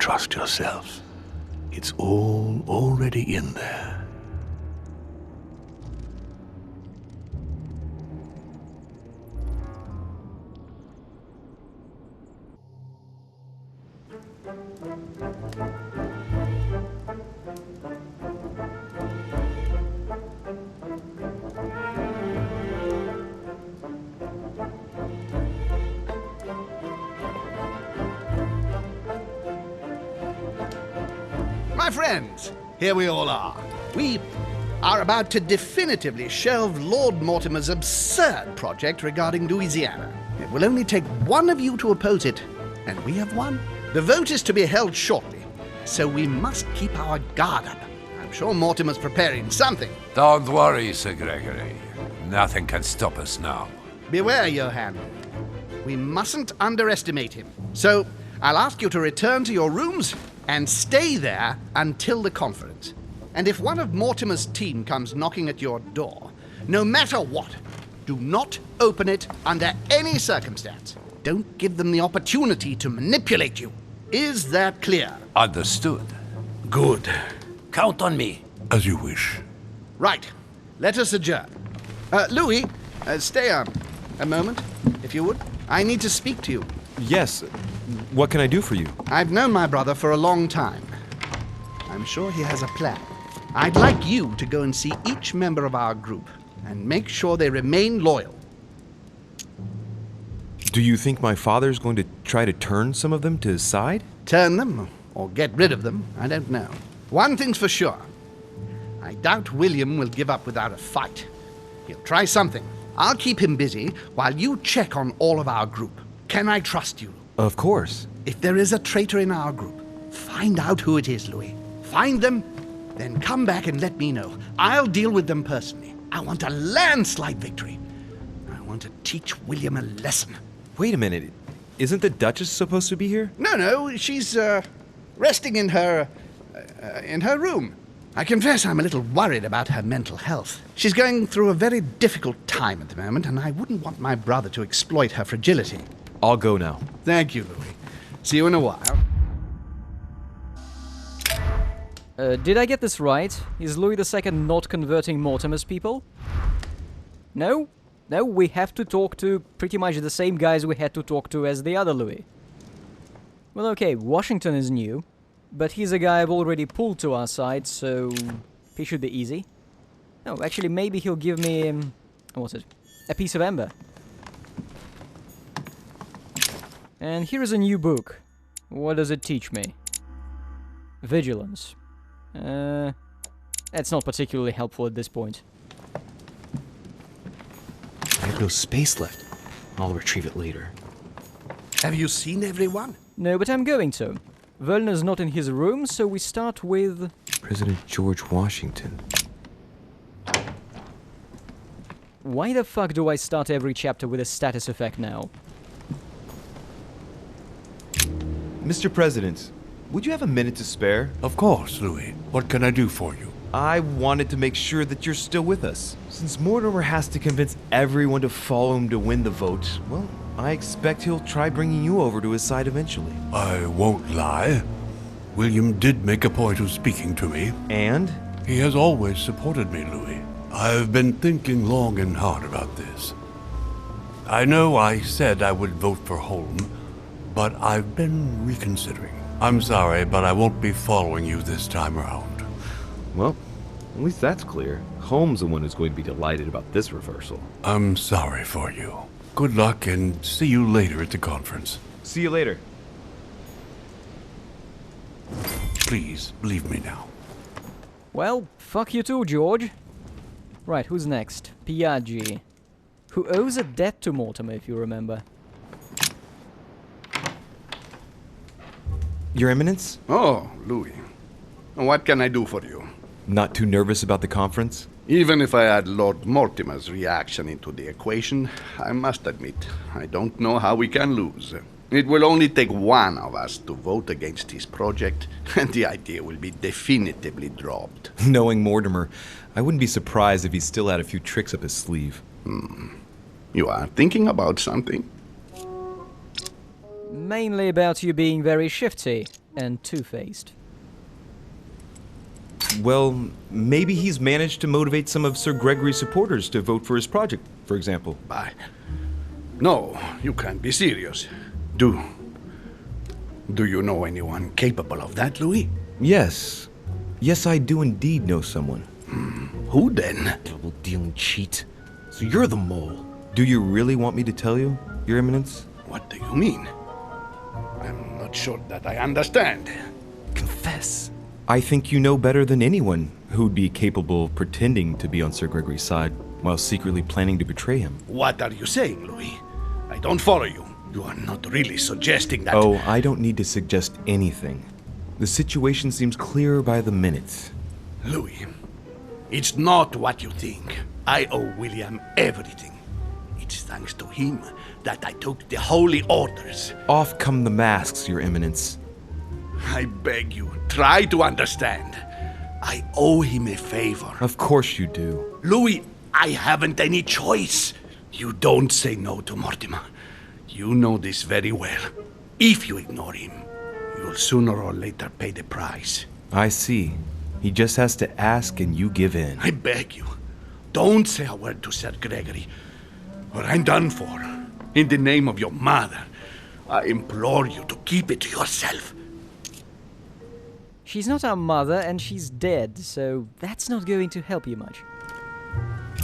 trust yourself. It's all already in there. My friends, here we all are. We are about to definitively shelve Lord Mortimer's absurd project regarding Louisiana. It will only take one of you to oppose it, and we have won. The vote is to be held shortly, so we must keep our guard up. I'm sure Mortimer's preparing something. Don't worry, Sir Gregory. Nothing can stop us now. Beware, Johann. We mustn't underestimate him. So, I'll ask you to return to your rooms and stay there until the conference. And if one of Mortimer's team comes knocking at your door, no matter what, do not open it under any circumstance. Don't give them the opportunity to manipulate you. Is that clear? Understood. Good. Count on me. As you wish. Right. Let us adjourn. Louis, stay on a moment, if you would. I need to speak to you. Yes. What can I do for you? I've known my brother for a long time. I'm sure he has a plan. I'd like you to go and see each member of our group and make sure they remain loyal. Do you think my father's going to try to turn some of them to his side? Turn them or get rid of them, I don't know. One thing's for sure. I doubt William will give up without a fight. He'll try something. I'll keep him busy while you check on all of our group. Can I trust you? Of course. If there is a traitor in our group, find out who it is, Louis. Find them, then come back and let me know. I'll deal with them personally. I want a landslide victory. I want to teach William a lesson. Wait a minute. Isn't the Duchess supposed to be here? No, she's resting in her room. I confess I'm a little worried about her mental health. She's going through a very difficult time at the moment, and I wouldn't want my brother to exploit her fragility. I'll go now. Thank you, Louis. See you in a while. Did I get this right? Is Louis II not converting Mortimer's people? No? No, we have to talk to pretty much the same guys we had to talk to as the other Louis. Well, okay, Washington is new, but he's a guy I've already pulled to our side, so he should be easy. No, actually, maybe he'll give me, what's it? A piece of amber. And here is a new book. What does it teach me? Vigilance. That's not particularly helpful at this point. I have no space left. I'll retrieve it later. Have you seen everyone? No, but I'm going to. Völner's not in his room, so we start with... President George Washington. Why the fuck do I start every chapter with a status effect now? Mr. President, would you have a minute to spare? Of course, Louis. What can I do for you? I wanted to make sure that you're still with us. Since Mortimer has to convince everyone to follow him to win the vote, well, I expect he'll try bringing you over to his side eventually. I won't lie. William did make a point of speaking to me. And? He has always supported me, Louis. I've been thinking long and hard about this. I know I said I would vote for Holm, but I've been reconsidering. I'm sorry, but I won't be following you this time around. Well, at least that's clear. Holmes the one who's going to be delighted about this reversal. I'm sorry for you. Good luck and see you later at the conference. See you later. Please, leave me now. Well, fuck you too, George. Right, who's next? Piaggi. Who owes a debt to Mortimer, if you remember. Your Eminence? Oh, Louis. What can I do for you? Not too nervous about the conference? Even if I add Lord Mortimer's reaction into the equation, I must admit, I don't know how we can lose. It will only take one of us to vote against his project, and the idea will be definitively dropped. Knowing Mortimer, I wouldn't be surprised if he still had a few tricks up his sleeve. You are thinking about something? Mainly about you being very shifty. and two-faced. Well, maybe he's managed to motivate some of Sir Gregory's supporters to vote for his project, for example. No, you can't be serious. Do you know anyone capable of that, Louis? Yes. Yes, I do indeed know someone. Who then? Double-dealing cheat. So you're the mole. Do you really want me to tell you, Your Eminence? What do you mean? I'm not sure that I understand. Confess. I think you know better than anyone who'd be capable of pretending to be on Sir Gregory's side while secretly planning to betray him. What are you saying, Louis? I don't follow you. You are not really suggesting that... Oh, I don't need to suggest anything. The situation seems clearer by the minute. Louis, it's not what you think. I owe William everything. It's thanks to him that I took the holy orders. Off come the masks, Your Eminence. I beg you, try to understand. I owe him a favor. Of course you do. Louis, I haven't any choice. You don't say no to Mortimer. You know this very well. If you ignore him, you'll sooner or later pay the price. I see. He just has to ask and you give in. I beg you, don't say a word to Sir Gregory, or I'm done for. In the name of your mother, I implore you to keep it to yourself. She's not our mother and she's dead, so that's not going to help you much.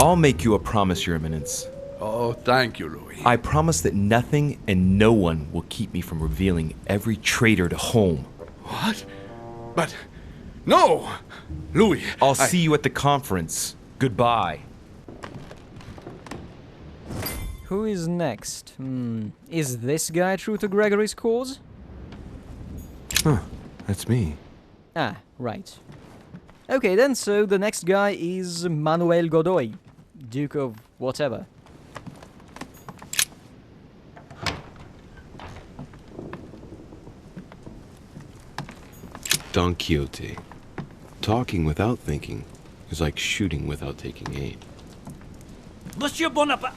I'll make you a promise, Your Eminence. Oh, thank you, Louis. I promise that nothing and no one will keep me from revealing every traitor to Holm. What? But... no! Louis, I'll see you at the conference. Goodbye. Who is next? Is this guy true to Gregory's cause? That's me. Ah, right. Okay then, so the next guy is Manuel Godoy, Duke of whatever. Don Quixote. Talking without thinking is like shooting without taking aim. Monsieur Bonaparte.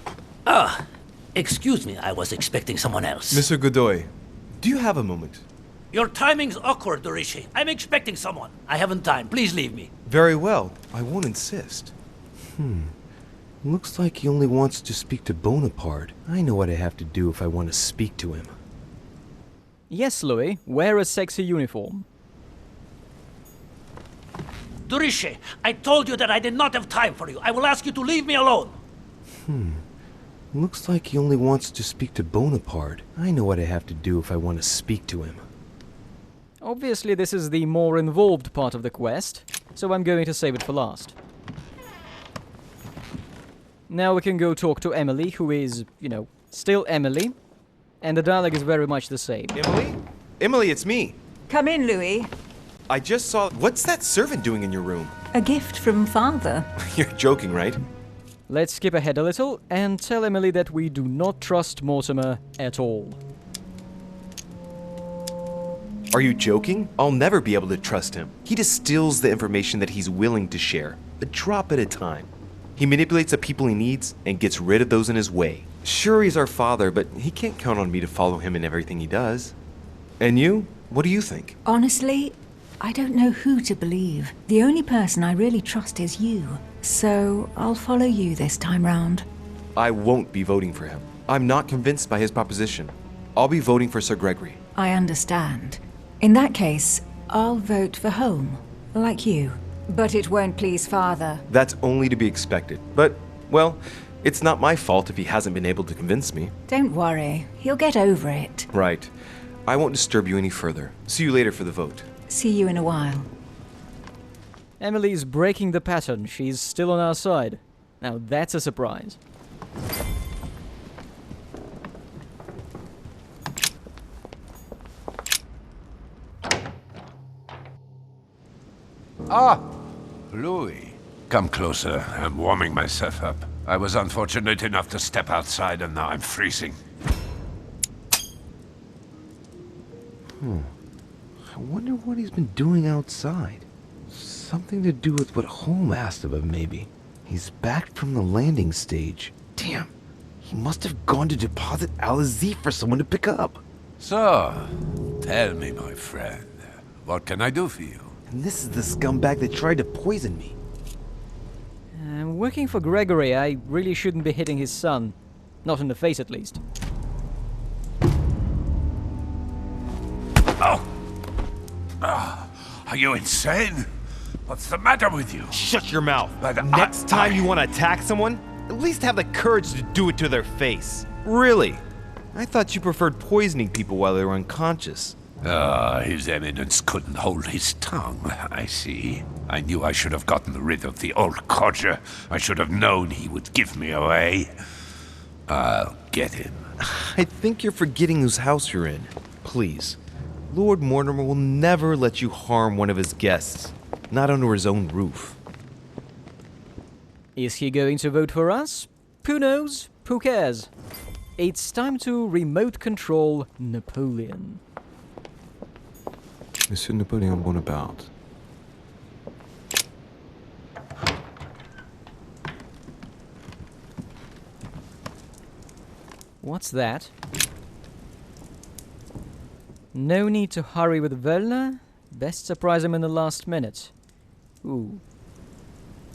Excuse me, I was expecting someone else. Mr. Godoy, do you have a moment? Your timing's awkward, Dorishi. I'm expecting someone. I haven't time. Please leave me. Very well. I won't insist. Looks like he only wants to speak to Bonaparte. I know what I have to do if I want to speak to him. Yes, Louis, wear a sexy uniform. Dorishi, I told you that I did not have time for you. I will ask you to leave me alone. Looks like he only wants to speak to Bonaparte. I know what I have to do if I want to speak to him. Obviously this is the more involved part of the quest, so I'm going to save it for last. Now we can go talk to Emily, who is, you know, still Emily, and the dialogue is very much the same. Emily? Emily, it's me. Come in, Louis. I just saw... What's that servant doing in your room? A gift from Father. You're joking, right? Let's skip ahead a little and tell Emily that we do not trust Mortimer at all. Are you joking? I'll never be able to trust him. He distills the information that he's willing to share, a drop at a time. He manipulates the people he needs and gets rid of those in his way. Sure, he's our father, but he can't count on me to follow him in everything he does. And you? What do you think? Honestly, I don't know who to believe. The only person I really trust is you. So I'll follow you this time round. I won't be voting for him. I'm not convinced by his proposition. I'll be voting for Sir Gregory. I understand. In that case, I'll vote for Holm, like you. But it won't please Father. That's only to be expected. But, well, it's not my fault if he hasn't been able to convince me. Don't worry, he'll get over it. Right. I won't disturb you any further. See you later for the vote. See you in a while. Emily's breaking the pattern. She's still on our side. Now that's a surprise. Louis. Come closer. I'm warming myself up. I was unfortunate enough to step outside and now I'm freezing. I wonder what he's been doing outside. Something to do with what Holm asked of him, maybe. He's back from the landing stage. Damn, he must have gone to deposit Al-Azif for someone to pick up. So, tell me, my friend, What can I do for you? And this is the scumbag that tried to poison me. Working for Gregory, I really shouldn't be hitting his son. Not in the face, at least. Are you insane? What's the matter with you? Shut your mouth. But Next time you want to attack someone, at least have the courage to do it to their face. Really? I thought you preferred poisoning people while they were unconscious. His Eminence couldn't hold his tongue, I see. I knew I should have gotten rid of the old codger. I should have known he would give me away. I'll get him. I think you're forgetting whose house you're in. Please. Lord Mortimer will never let you harm one of his guests. Not under his own roof. Is he going to vote for us? Who knows? Who cares? It's time to remote control Napoleon. Monsieur Napoleon Bonaparte. What's that? No need to hurry with Völner. Best surprise him in the last minute. Ooh.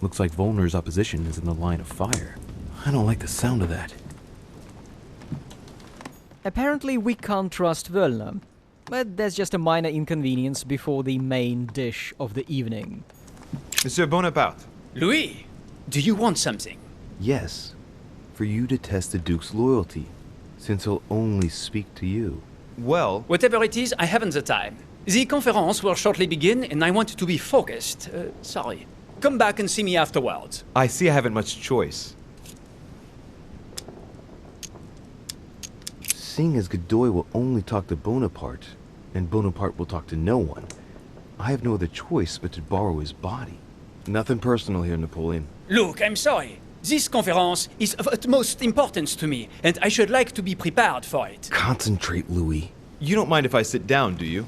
Looks like Volner's opposition is in the line of fire. I don't like the sound of that. Apparently we can't trust Völner. But there's just a minor inconvenience before the main dish of the evening. Monsieur Bonaparte. Louis, do you want something? Yes, for you to test the Duke's loyalty, since he'll only speak to you. Well, Whatever it is, I haven't the time. The conference will shortly begin, and I want to be focused. Sorry. Come back and see me afterwards. I see I haven't much choice. Seeing as Godoy will only talk to Bonaparte, and Bonaparte will talk to no one, I have no other choice but to borrow his body. Nothing personal here, Napoleon. Look, I'm sorry. This conference is of utmost importance to me, and I should like to be prepared for it. Concentrate, Louis. You don't mind if I sit down, do you?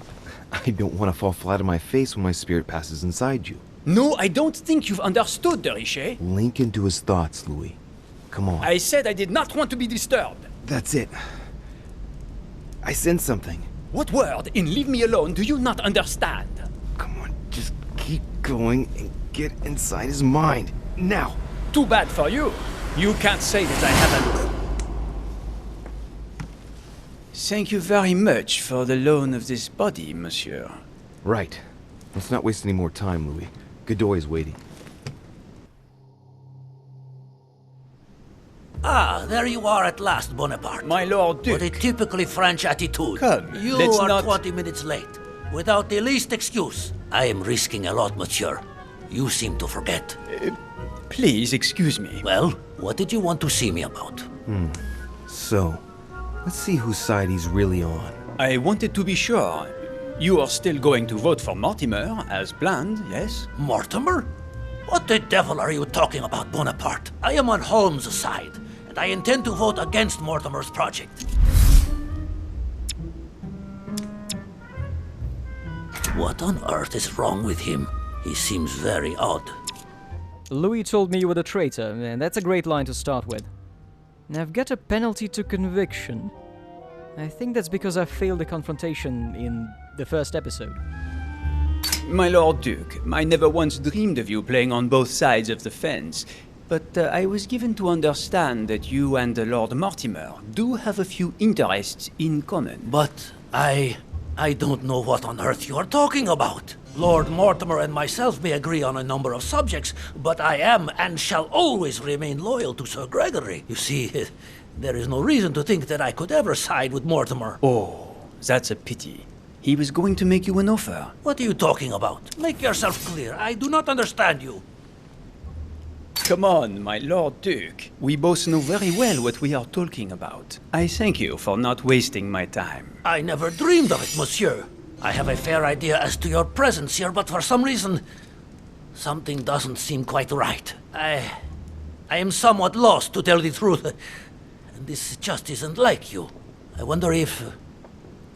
I don't want to fall flat on my face when my spirit passes inside you. No, I don't think you've understood, de Richet. Link into his thoughts, Louis. Come on. I said I did not want to be disturbed. That's it. I sense something. What word in leave me alone do you not understand? Come on, just keep going and get inside his mind. Now! Too bad for you. You can't say that I haven't. Thank you very much for the loan of this body, monsieur. Right. Let's not waste any more time, Louis. Godoy is waiting. Ah, there you are at last, Bonaparte. My Lord Duke. What a typically French attitude. Come, you let's are not... 20 minutes late, without the least excuse. I am risking a lot, monsieur. You seem to forget. Please excuse me. Well, what did you want to see me about? So, let's see whose side he's really on. I wanted to be sure. You are still going to vote for Mortimer, as planned, yes? Mortimer? What the devil are you talking about, Bonaparte? I am on Holmes' side, and I intend to vote against Mortimer's project. What on earth is wrong with him? He seems very odd. Louis told me you were the traitor, and that's a great line to start with. I've got a penalty to conviction. I think that's because I failed the confrontation in the first episode. My Lord Duke, I never once dreamed of you playing on both sides of the fence. But I was given to understand that you and Lord Mortimer do have a few interests in common. But I don't know what on earth you are talking about. Lord Mortimer and myself may agree on a number of subjects, but I am and shall always remain loyal to Sir Gregory. You see, there is no reason to think that I could ever side with Mortimer. Oh, that's a pity. He was going to make you an offer. What are you talking about? Make yourself clear. I do not understand you. Come on, my Lord Duke. We both know very well what we are talking about. I thank you for not wasting my time. I never dreamed of it, monsieur. I have a fair idea as to your presence here, but for some reason, something doesn't seem quite right. I am somewhat lost, to tell the truth. And this just isn't like you. I wonder if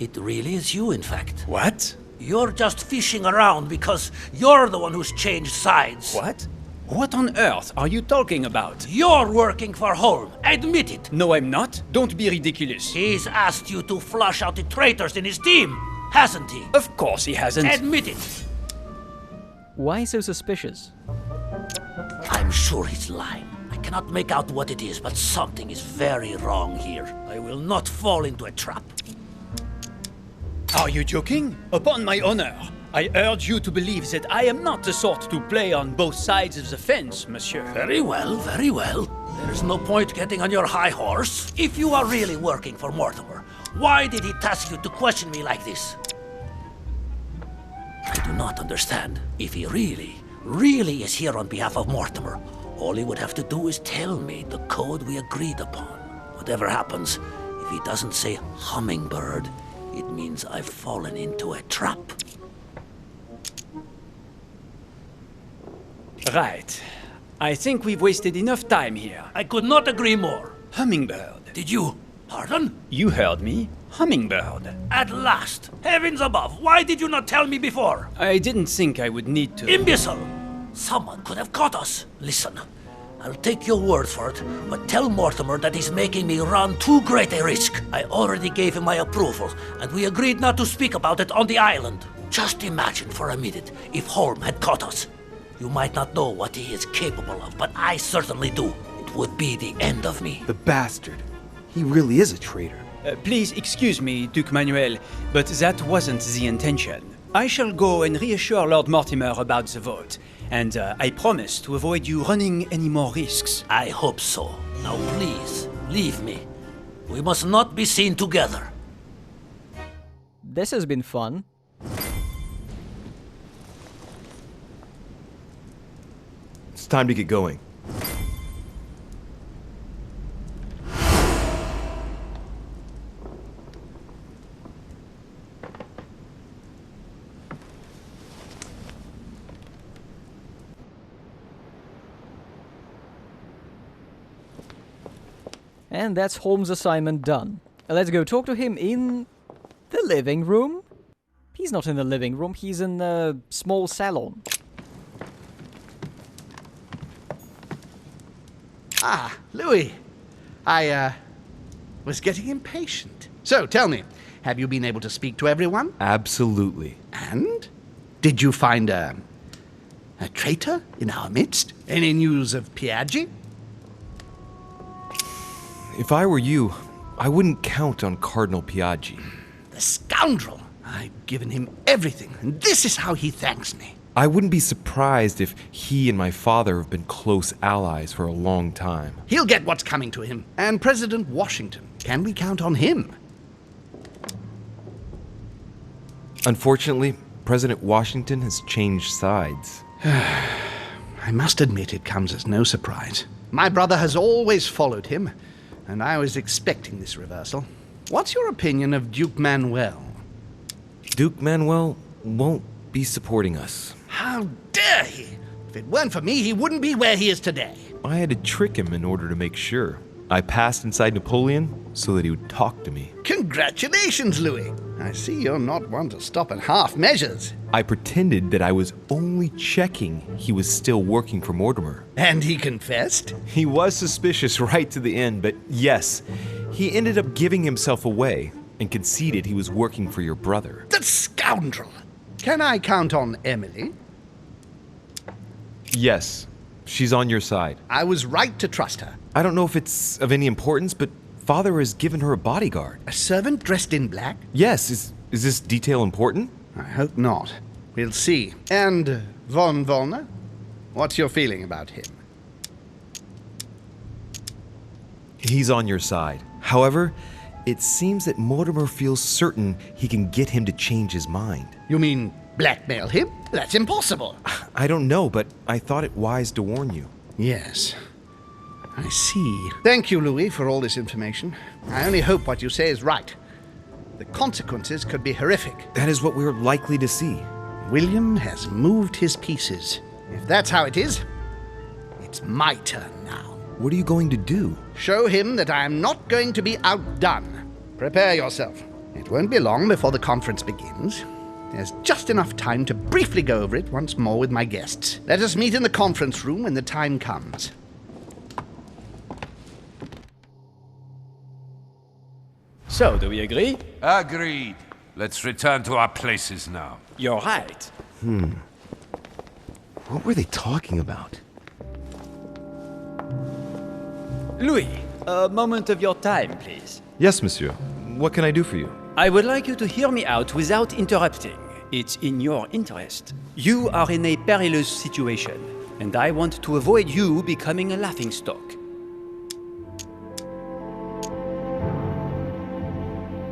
it really is you, in fact. What? You're just fishing around because you're the one who's changed sides. What? What on earth are you talking about? You're working for Holm. Admit it. No, I'm not. Don't be ridiculous. He's asked you to flush out the traitors in his team. hasn't he? Of course he hasn't. Admit it. Why so suspicious? I'm sure he's lying. I cannot make out what it is, but something is very wrong here. I will not fall into a trap. Are you joking? Upon my honor, I urge you to believe that I am not the sort to play on both sides of the fence, monsieur. Very well, very well. There is no point getting on your high horse. If you are really working for Mortimer, why did he task you to question me like this? I do not understand. If he really is here on behalf of Mortimer, all he would have to do is tell me the code we agreed upon. Whatever happens, if he doesn't say hummingbird, it means I've fallen into a trap. Right. I think we've wasted enough time here. I could not agree more. Hummingbird. Did you? Pardon? You heard me. Hummingbird. At last! Heavens above, why did you not tell me before? I didn't think I would need to. Imbecile! Someone could have caught us. Listen, I'll take your word for it, but tell Mortimer that he's making me run too great a risk. I already gave him my approval, and we agreed not to speak about it on the island. Just imagine for a minute if Holm had caught us. You might not know what he is capable of, but I certainly do. It would be the end of me. The bastard. He really is a traitor. Please excuse me, Duke Manuel, but that wasn't the intention. I shall go and reassure Lord Mortimer about the vote, and I promise to avoid you running any more risks. I hope so. Now please, leave me. We must not be seen together. This has been fun. It's time to get going. And that's Holmes' assignment done. Let's go talk to him in the living room. He's not in the living room, he's in the small salon. Ah, Louis. I was getting impatient. So, tell me, have you been able to speak to everyone? Absolutely. And? Did you find a traitor in our midst? Any news of Piaggi? If I were you, I wouldn't count on Cardinal Piaggi. The scoundrel! I've given him everything, and this is how he thanks me. I wouldn't be surprised if he and my father have been close allies for a long time. He'll get what's coming to him. And President Washington, can we count on him? Unfortunately, President Washington has changed sides. I must admit it comes as no surprise. My brother has always followed him, and I was expecting this reversal. What's your opinion of Duke Manuel? Duke Manuel won't be supporting us. How dare he! If it weren't for me, he wouldn't be where he is today. I had to trick him in order to make sure. I passed inside Napoleon so that he would talk to me. Congratulations, Louis. I see you're not one to stop at half measures. I pretended that I was only checking he was still working for Mortimer. And he confessed? He was suspicious right to the end, but yes, he ended up giving himself away and conceded he was working for your brother. That scoundrel! Can I count on Emily? Yes, she's on your side. I was right to trust her. I don't know if it's of any importance, but Father has given her a bodyguard. A servant dressed in black? Yes, is this detail important? I hope not. We'll see. And von Wollner? What's your feeling about him? He's on your side. However, it seems that Mortimer feels certain he can get him to change his mind. You mean blackmail him? That's impossible. I don't know, but I thought it wise to warn you. Yes. I see. Thank you, Louis, for all this information. I only hope what you say is right. The consequences could be horrific. That is what we're likely to see. William has moved his pieces. If that's how it is, it's my turn now. What are you going to do? Show him that I am not going to be outdone. Prepare yourself. It won't be long before the conference begins. There's just enough time to briefly go over it once more with my guests. Let us meet in the conference room when the time comes. So, do we agree? Agreed. Let's return to our places now. You're right. What were they talking about? Louis, a moment of your time, please. Yes, monsieur. What can I do for you? I would like you to hear me out without interrupting. It's in your interest. You are in a perilous situation, and I want to avoid you becoming a laughingstock.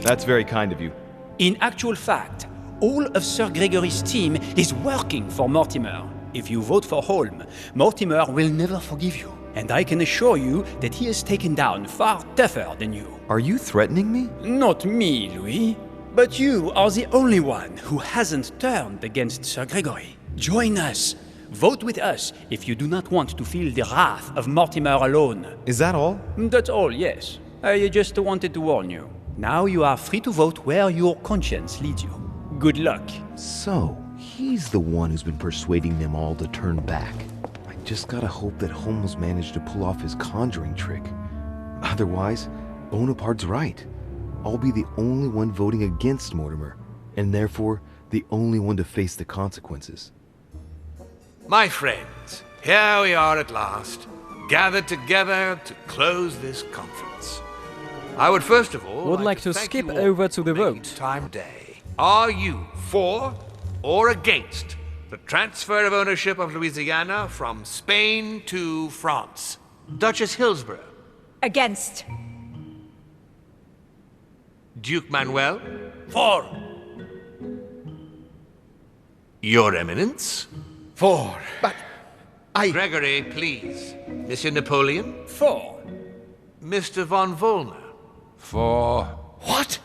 That's very kind of you. In actual fact, all of Sir Gregory's team is working for Mortimer. If you vote for Holm, Mortimer will never forgive you. And I can assure you that he is taken down far tougher than you. Are you threatening me? Not me, Louis. But you are the only one who hasn't turned against Sir Gregory. Join us. Vote with us if you do not want to feel the wrath of Mortimer alone. Is that all? That's all, yes. I just wanted to warn you. Now you are free to vote where your conscience leads you. Good luck. So, he's the one who's been persuading them all to turn back. I just gotta hope that Holmes managed to pull off his conjuring trick. Otherwise, Bonaparte's right. I'll be the only one voting against Mortimer, and therefore the only one to face the consequences. My friends, here we are at last, gathered together to close this conference. I would first of all Would like to thank skip you all over to for the making vote. Time today. Are you for or against the transfer of ownership of Louisiana from Spain to France? Duchess Hillsborough, Against. Duke Manuel, For. Your Eminence, For. But I... Gregory, please. Monsieur Napoleon, For. Mr. von Vollmer. For... What?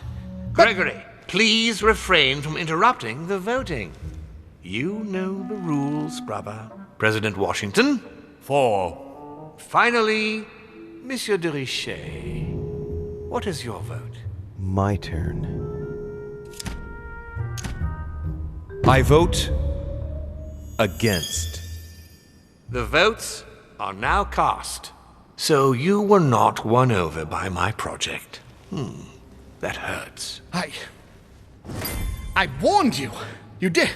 Gregory, please refrain from interrupting the voting. You know the rules, brother. President Washington. For. Finally, Monsieur de Richet. What is your vote? My turn. I vote against. The votes are now cast. So you were not won over by my project. That hurts. I warned you. You did.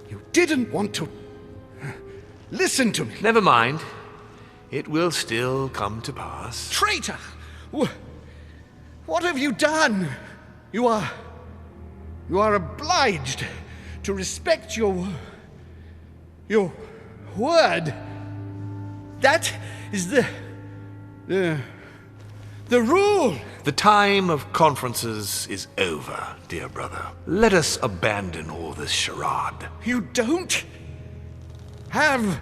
You didn't want to listen to me. Never mind. It will still come to pass. Traitor! What have you done? You are obliged to respect your word. That is the rule. The time of conferences is over, dear brother. Let us abandon all this charade. You don't have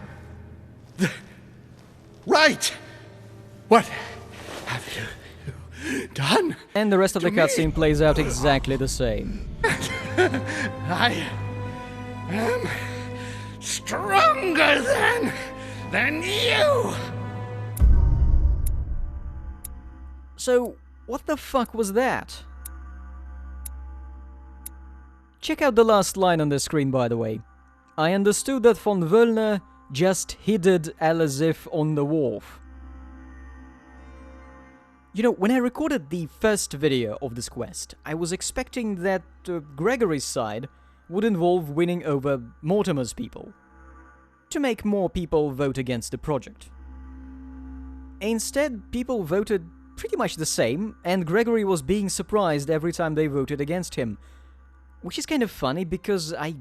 the right. What have you done? And the rest of the to me? cutscene plays out exactly the same. I am stronger than you. So, what the fuck was that? Check out the last line on the screen, by the way. I understood that von Völlner just hid Elisif on the wharf. You know, when I recorded the first video of this quest, I was expecting that Gregory's side would involve winning over Mortimer's people, to make more people vote against the project. Instead, people voted pretty much the same, and Gregory was being surprised every time they voted against him. Which is kind of funny, because I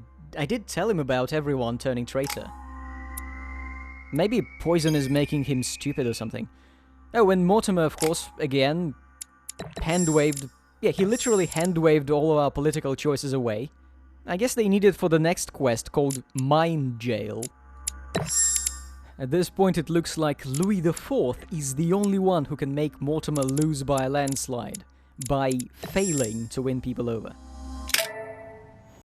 did tell him about everyone turning traitor. Maybe poison is making him stupid or something. Oh, and Mortimer, of course, again, hand-waved... Yeah, he literally hand-waved all of our political choices away. I guess they need it for the next quest called Mind Jail. At this point it looks like Louis IV is the only one who can make Mortimer lose by a landslide, by failing to win people over.